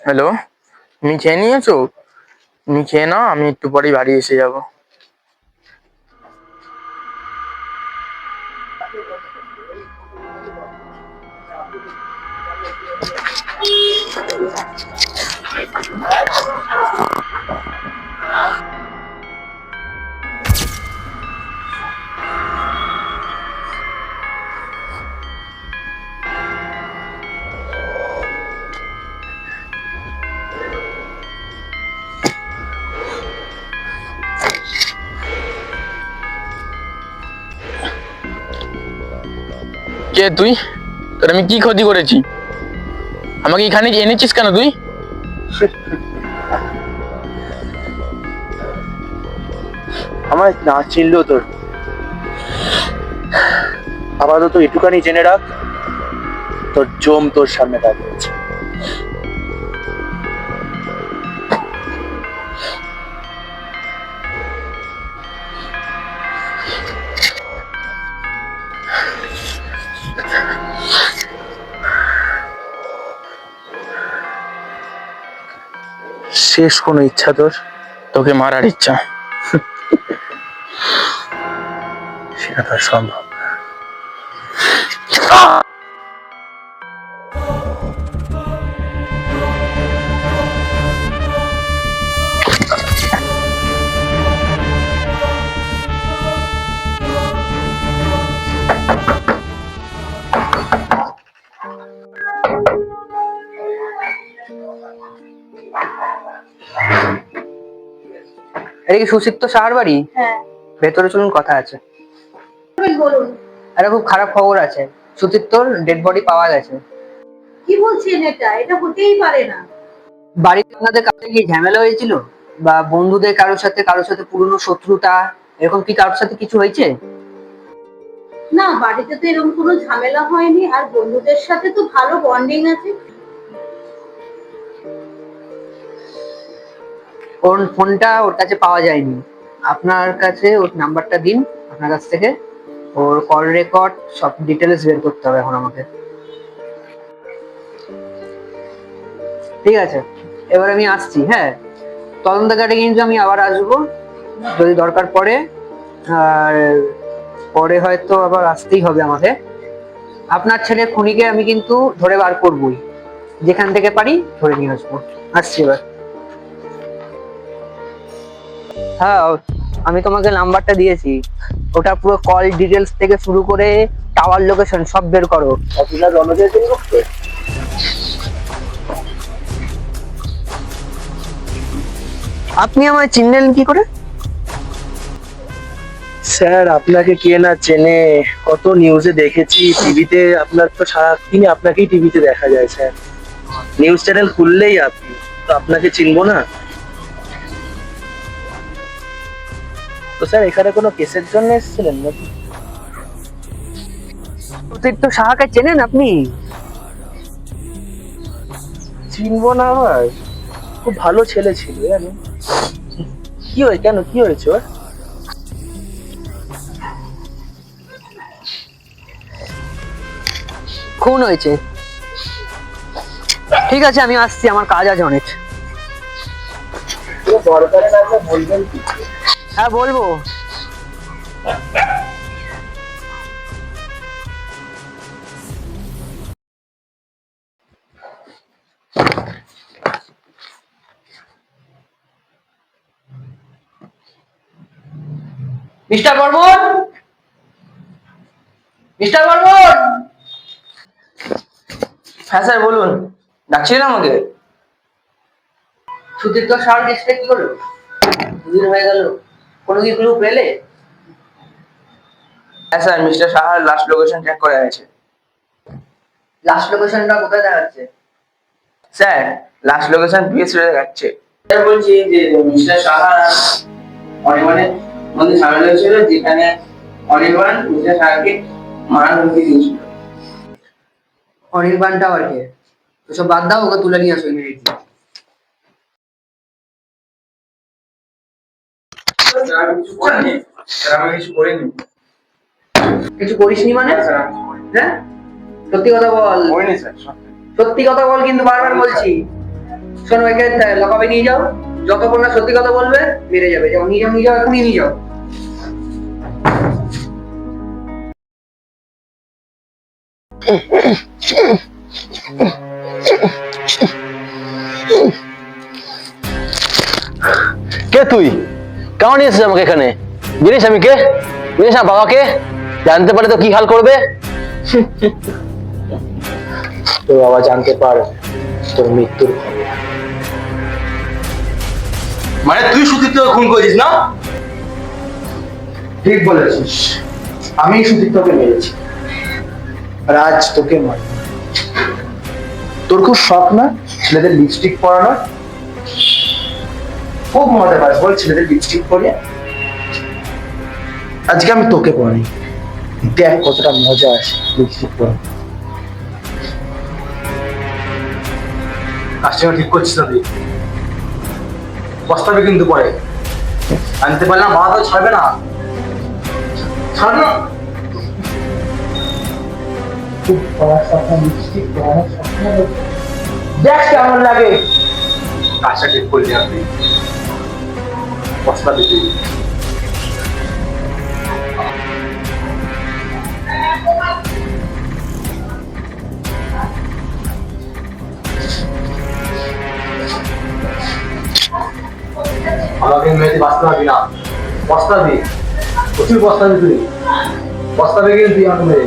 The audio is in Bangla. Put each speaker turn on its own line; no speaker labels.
হ্যালো, তুমি খেয়ে নিয়েছো? তুমি খেয়ে নাও, আমি একটু পরেই বাড়ি এসে যাবো। কে তুই? তোর আমি কি ক্ষতি করেছি? আমাকে এখানে এনেছিস কেন তুই?
আমার না চিনলেও তোর আপাতত একটুখানি জেনে রাখ, তোর জম তোর সামনে দাঁড়িয়ে আছে। শেষ কোনো ইচ্ছা তোর?
তোকে মারার ইচ্ছা।
সেটা তো আর সম্ভব না।
এটা কি সুচিত্ত সাহার বাড়ি?
হ্যাঁ,
ভেতরে চলুন, কথা আছে।
বলুন।
একটা খুব খারাপ খবর আছে, সুচিত্তর ডেড বডি পাওয়া গেছে।
কি বলছেন? এটা হতেই পারে না।
বাড়িতে আপনাদের কাছে কি ঝামেলা হয়েছিল, বা বন্ধুদের কারোর সাথে পুরনো শত্রুতা, এরকম কি কারোর সাথে কিছু হয়েছে?
না, বাড়িতে তো এরকম কোনো ঝামেলা হয়নি, আর বন্ধুদের সাথে তো ভালো বন্ডিং আছে।
ওর ফোনটা ওর কাছে পাওয়া যায়নি। আপনার কাছে ওর নাম্বারটা দিন, আপনার কাছ থেকে ওর কল রেকর্ড সব ডিটেলস বের করতে হবে এখন আমাকে। ঠিক আছে, এবার আমি আসছি। হ্যাঁ, তদন্তকারী কিন্তু আমি আবার আসবো যদি দরকার পড়ে, আর পরে হয়তো আবার আসতেই হবে আমাকে। আপনার ছেলে খুনিকে আমি কিন্তু ধরে বার করবই, যেখান থেকে পারি ধরে নিয়ে আসবো। আসছি এবার। হ্যাঁ, আমি তোমাকে নাম্বারটা দিয়েছি, ওটা পুরো কল ডিটেলস থেকে শুরু করে টাওয়ার লোকেশন সব বের করো।
অফিসার রণজয় সেনগুপ্ত।
আপনি আমায় চিনলেন কি করে?
স্যার, আপনাকে কে না চেনে? কত নিউজে দেখেছি, টিভিতে আপনার তো সারাদিনই আপনাকেই টিভিতে দেখা যায় স্যার। নিউজ চ্যানেল খুললেই আপনি, তো আপনাকে চিনবো না? তো স্যার, এখানে কোনো কেসের জন্য এসেছিলেন নাকি?
সুচিত্ত সাহাকে চেনেন আপনি?
চিনবো না আবার? খুব ভালো ছেলে ছিল জানো। কি হয়, কেন কি হয়েছে ওর?
খুন হয়েছে। ঠিক আছে, আমি আসছি, আমার কাজ আছে অনেক।
দরকারে লাগলে বলবেন কি?
হ্যাঁ, বলবো। Mister Barman, mister Barman.
হ্যাঁ স্যার, বলুন। ডাকছিলেন আমাকে?
সুচিত্ত সাহার কেসটা কি হলো? দুদিন হয়ে গেল, কোনো কি ক্লু পেলে?
হ্যাঁ স্যার, মিস্টার সাহার লাস্ট লোকেশন ট্র্যাক করা গেছে।
লাস্ট লোকেশনটা কোথায় দেখাচ্ছে?
স্যার, লাস্ট লোকেশন পিএস দেখাচ্ছে। স্যার বলছি যে মিস্টার সাহার অনির্বাণের মধ্যে ঝামেলা হয়েছিল, যেখানে অনির্বাণ মিস্টার সাহাকে মারার হুমকি দিয়েছিল।
অনির্বাণটা আবার কে? ওসব বাদ দাও, ওকে তুলে নিয়ে আসো ইমিডিয়েটলি। কিছু করিসনি মানে? হ্যাঁ, সত্যি কথা বল। সত্যি কথা বল, কিন্তু বারবার বলছি। শোনো, একে লকাবে নিয়ে যাও, যতক্ষণ না সত্যি কথা বলবে মেরে যাবে। যাও নিয়ে যাও, নিয়ে যাও, এখনই নিয়ে যাও।
কে তুই? কেমন নিয়ে এসেছিস আমাকে এখানে? জানিস আমি কে? জানিস না বাবাকে? জানতে পারে তো কি হাল করবে। তোর বাবা জানতে পারে তোর মৃত্যুর খবর।
মানে তুই সুদীপ্তকে খুন করেছিস না?
ঠিক বলেছিস, আমি সুদীপ্তকে মেরেছি আর আজ তোকে মার। তোর খুব শখ না ছেলেদের লিপস্টিক পরানো? খুব মজা পাস বল ছেলেদের লিপস্টিক পরিয়ে। আজকে আমি তোকে পরাই, দেখ কতটা মজা আসে লিপস্টিক পরা।
কাজটা ঠিক করছিস না তুই, পস্তাবে কিন্তু পরে। আনতে পারলাম বাবা তো ছাড়বে না, ছাড় না।
খুব পড়ার স্বপ্ন, লিপস্টিক পরানোর স্বপ্ন, দেখ কেমন লাগে।
কাজটা ঠিক করলি না তুই, পস্তাবে তুই। আমাকে মেয়েতে বাঁচতে পারবি না, পস্তাবি, প্রচুর পস্তাবি তুই, পস্তাবে কিন্তু তুই আমাকে মেরে।